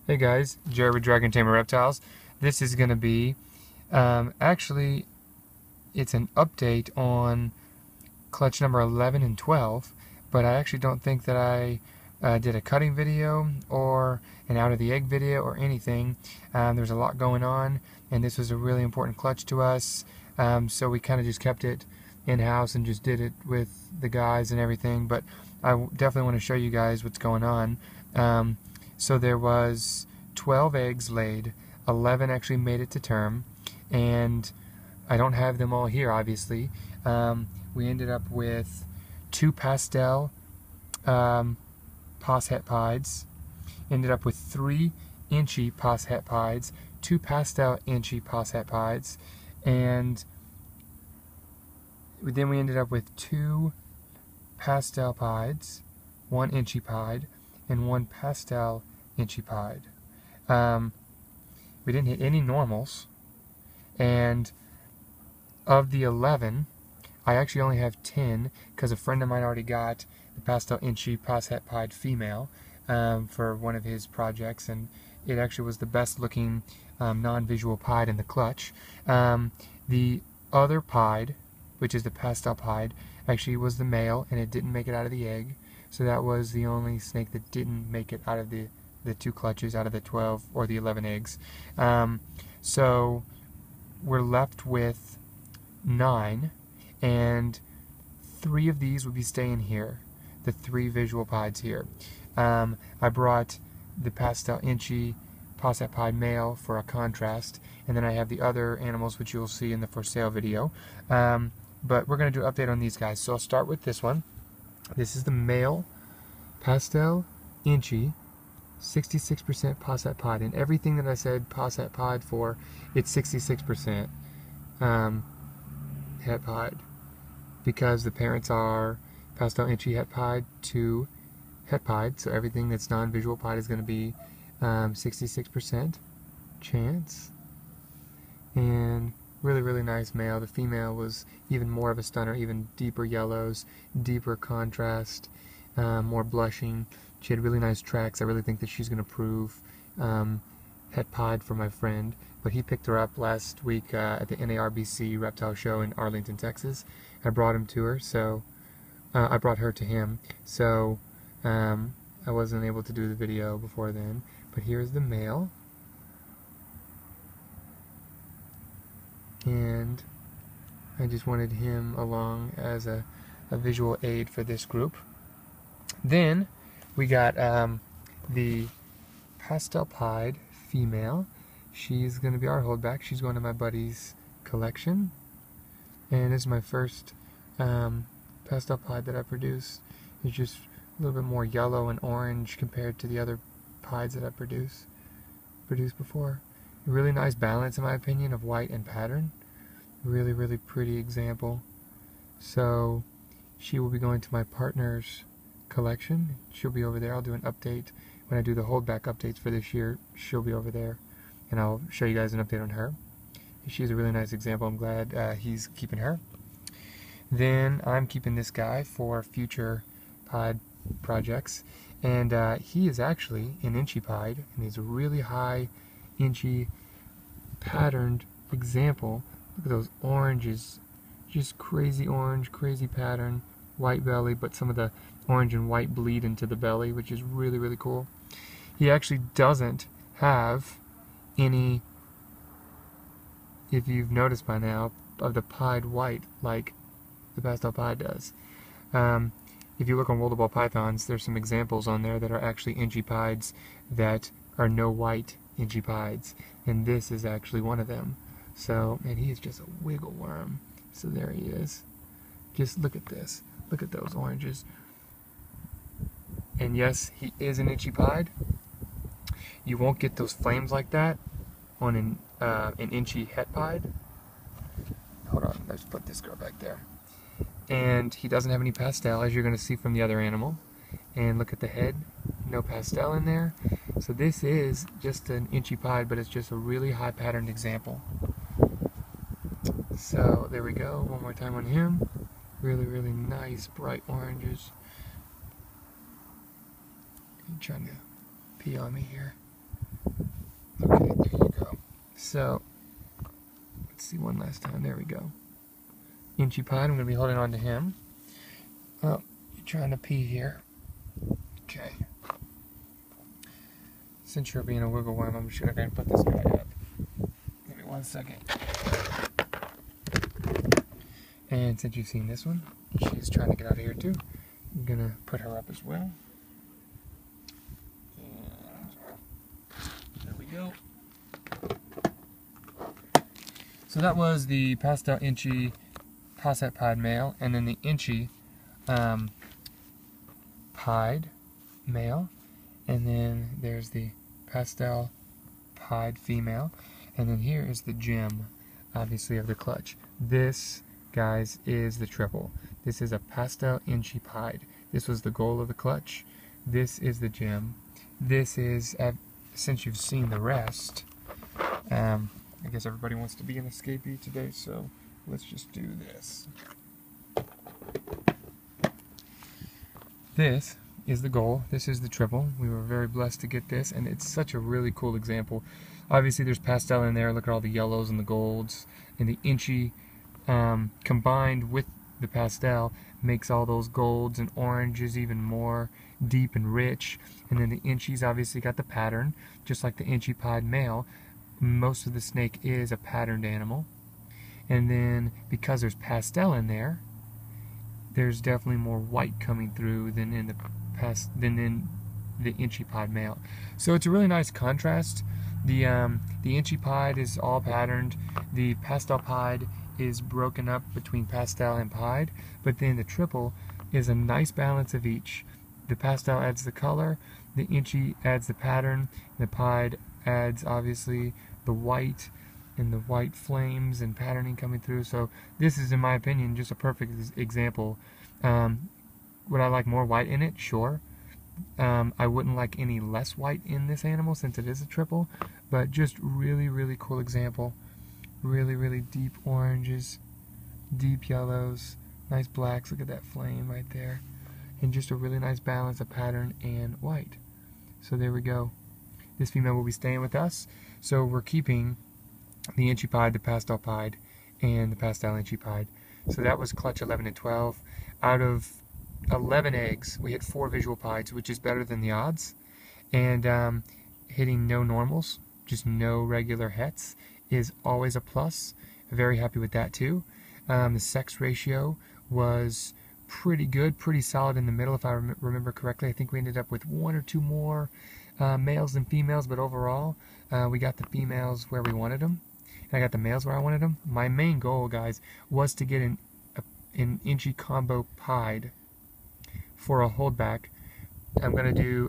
Hey guys, Jerry with Dragon Tamer Reptiles. This is going to be, actually, it's an update on clutch number 11 and 12, but I actually don't think that I did a cutting video or an out of the egg video or anything. There's a lot going on, and this was a really important clutch to us, so we kind of just kept it in-house and just did it with the guys and everything, but I definitely want to show you guys what's going on. So there was 12 eggs laid, 11 actually made it to term, and I don't have them all here, obviously. We ended up with 2 pastel Pas Het Pieds, ended up with 3 Enchi Pas Het Pieds, 2 pastel Enchi Pas Het Pieds, and then we ended up with 2 pastel Pieds, 1 Enchi Pied, and 1 pastel Enchi Pied. We didn't hit any normals, and of the 11, I actually only have 10 because a friend of mine already got the Pastel Enchi Pas Het Pied female for one of his projects, and it actually was the best looking non-visual pied in the clutch. The other pied, which is the pastel pied, actually was the male, and it didn't make it out of the egg, so that was the only snake that didn't make it out of the 2 clutches out of the 12 or the 11 eggs. So we're left with 9, and 3 of these would be staying here, the 3 visual pieds here. I brought the Pastel Enchi Pas Het Pied male for a contrast, and then I have the other animals which you'll see in the for sale video. But we're going to do an update on these guys. So I'll start with this one. This is the male Pastel Enchi, 66% Pas Het Pied, and everything that I said Pas Het Pied for, it's 66% Het Pied, because the parents are Pastel Enchi Het Pied to Het Pied, so everything that's non-visual pied is going to be 66% chance. And really nice male. The female was even more of a stunner, even deeper yellows, deeper contrast, more blushing. She had really nice tracks. I really think that she's going to prove Het Pied for my friend. But he picked her up last week at the NARBC reptile show in Arlington, Texas. I brought him to her, so I brought her to him. So I wasn't able to do the video before then. But here's the male. And I just wanted him along as a visual aid for this group. Then we got the Pastel Pied female. She's going to be our holdback. She's going to my buddy's collection. And this is my first Pastel Pied that I produced. It's just a little bit more yellow and orange compared to the other pieds that I produced before. A really nice balance, in my opinion, of white and pattern. Really pretty example. So she will be going to my partner's collection. She'll be over there. I'll do an update when I do the holdback updates for this year. She'll be over there, and I'll show you guys an update on her. She's a really nice example. I'm glad he's keeping her. Then I'm keeping this guy for future pied projects, and he is actually an Enchi pied, and he's a really high Enchi patterned example. Look at those oranges, just crazy orange, crazy pattern, white belly, but some of the orange and white bleed into the belly, which is really cool. He actually doesn't have any, if you've noticed by now, of the pied white like the Pastel Pied does. If you look on Roll-to-Ball Pythons, there's some examples on there that are actually Enchi Pieds that are no white Enchi Pieds, and this is actually one of them. So, and he is just a wiggle worm. So there he is. Just look at this. Look at those oranges. And yes, he is an Enchi Pied. You won't get those flames like that on an Enchi Het Pied. Hold on, let's put this girl back there. And he doesn't have any pastel, as you're going to see from the other animal. And look at the head, no pastel in there. So this is just an Enchi Pied, but it's just a really high patterned example. So there we go, one more time on him. Really nice bright oranges. You're trying to pee on me here. Okay, there you go. So, let's see one last time. There we go. Inchy Pied, I'm going to be holding on to him. Oh, you're trying to pee here. Okay. Since you're being a wiggle worm, I'm just going to put this guy up. Give me 1 second. And since you've seen this one, she's trying to get out of here too. I'm going to put her up as well. And there we go. So that was the Pastel Enchi Het Pied male, and then the Enchi Pied male, and then there's the Pastel Pied female, and then here is the gem, obviously, of the clutch. This, guys, is the triple. This is a Pastel Enchi Pied. This was the goal of the clutch. This is the gem. This is, since you've seen the rest, I guess everybody wants to be an escapee today, so let's just do this. This is the goal. This is the triple. We were very blessed to get this, and it's such a really cool example. Obviously, there's pastel in there. Look at all the yellows and the golds, and the Enchi combined with the pastel makes all those golds and oranges even more deep and rich. And then the Enchi's obviously got the pattern, just like the Enchi Pied male. Most of the snake is a patterned animal. And then because there's pastel in there, there's definitely more white coming through than in the Enchi Pied male. So it's a really nice contrast. The Enchi Pied is all patterned. The Pastel Pied is broken up between pastel and pied, but then the triple is a nice balance of each. The pastel adds the color, the Enchi adds the pattern, and the pied adds obviously the white and the white flames and patterning coming through. So this is, in my opinion, just a perfect example. Would I like more white in it? Sure. I wouldn't like any less white in this animal since it is a triple, but just really, really cool example. Really, really deep oranges, deep yellows, nice blacks. Look at that flame right there. And just a really nice balance of pattern and white. So there we go. This female will be staying with us. So we're keeping the Enchi Pied, the Pastel Pied, and the Pastel Enchi Pied. So that was clutch 11 and 12. Out of 11 eggs, we hit 4 visual pieds, which is better than the odds. And hitting no normals, just no regular hets, is always a plus. Very happy with that too. The sex ratio was pretty good, pretty solid in the middle, if I remember correctly. I think we ended up with 1 or 2 more males than females, but overall we got the females where we wanted them, and I got the males where I wanted them. My main goal, guys, was to get an Enchi combo pied for a holdback. I'm going to do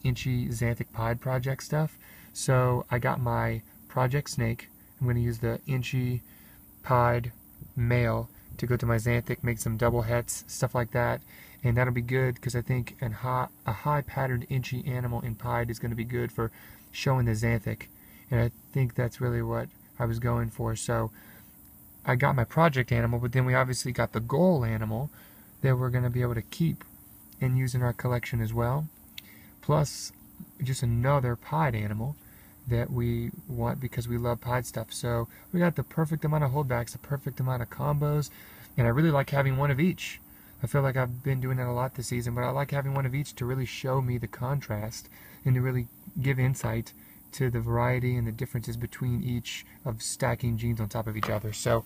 Enchi Xanthic Pied project stuff. So I got my project snake. I'm going to use the Enchi Pied male to go to my Xanthic, make some double hets, stuff like that. And that'll be good because I think a high patterned Enchi animal in pied is going to be good for showing the Xanthic. And I think that's really what I was going for. So I got my project animal, but then we obviously got the goal animal that we're going to be able to keep and use in our collection as well. Plus just another pied animal that we want because we love pied stuff. So we got the perfect amount of holdbacks, the perfect amount of combos, and I really like having one of each. I feel like I've been doing that a lot this season, but I like having one of each to really show me the contrast and to really give insight to the variety and the differences between each of stacking genes on top of each other. So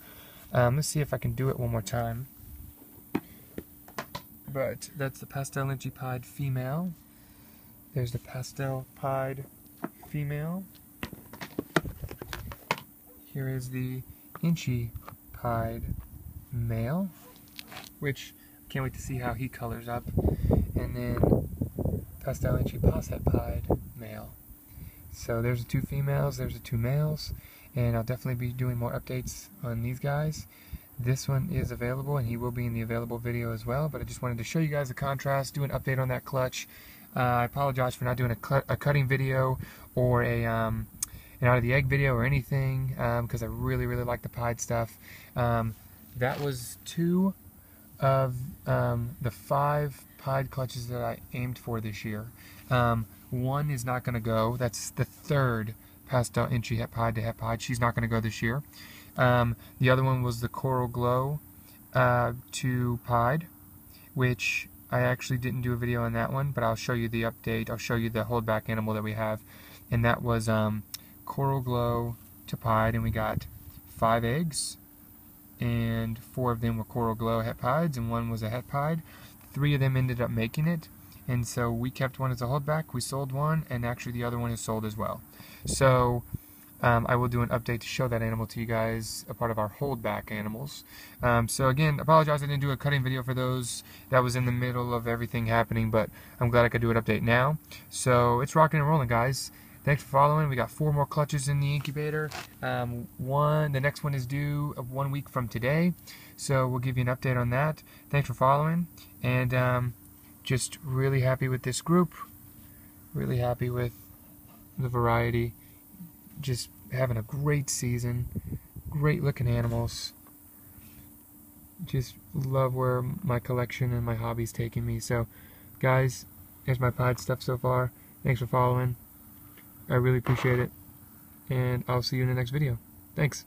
let's see if I can do it one more time. But that's the Pastel Enchi Pied female. There's the Pastel Pied female. Here is the Enchi Pied male, which I can't wait to see how he colors up. And then Pastel Enchi Het Pied male. So there's the 2 females, there's the 2 males, and I'll definitely be doing more updates on these guys. This one is available, and he will be in the available video as well, but I just wanted to show you guys the contrast, do an update on that clutch. I apologize for not doing a cutting video or an out of the egg video or anything, because I really, really like the pied stuff. That was 2 of the 5 pied clutches that I aimed for this year. One is not going to go. That's the 3rd Pastel Enchi Het Pied. She's not going to go this year. The other one was the Coral Glow 2 Pied, which I actually didn't do a video on that one, but I'll show you the update. I'll show you the holdback animal that we have, and that was Coral Glow to Pied, and we got 5 eggs, and 4 of them were Coral Glow Het Pieds, and 1 was a Het Pied. 3 of them ended up making it, and so we kept 1 as a holdback. We sold 1, and actually the other one is sold as well. So I will do an update to show that animal to you guys, a part of our holdback animals. So again, apologize I didn't do a cutting video for those. That was in the middle of everything happening, but I'm glad I could do an update now. So it's rocking and rolling, guys. Thanks for following. We got 4 more clutches in the incubator. The next one is due 1 week from today, so we'll give you an update on that. Thanks for following, and just really happy with this group. Really happy with the variety. Just having a great season. Great looking animals. Just love where my collection and my hobby's taking me. So, guys, there's my pod stuff so far. Thanks for following. I really appreciate it, and I'll see you in the next video. Thanks.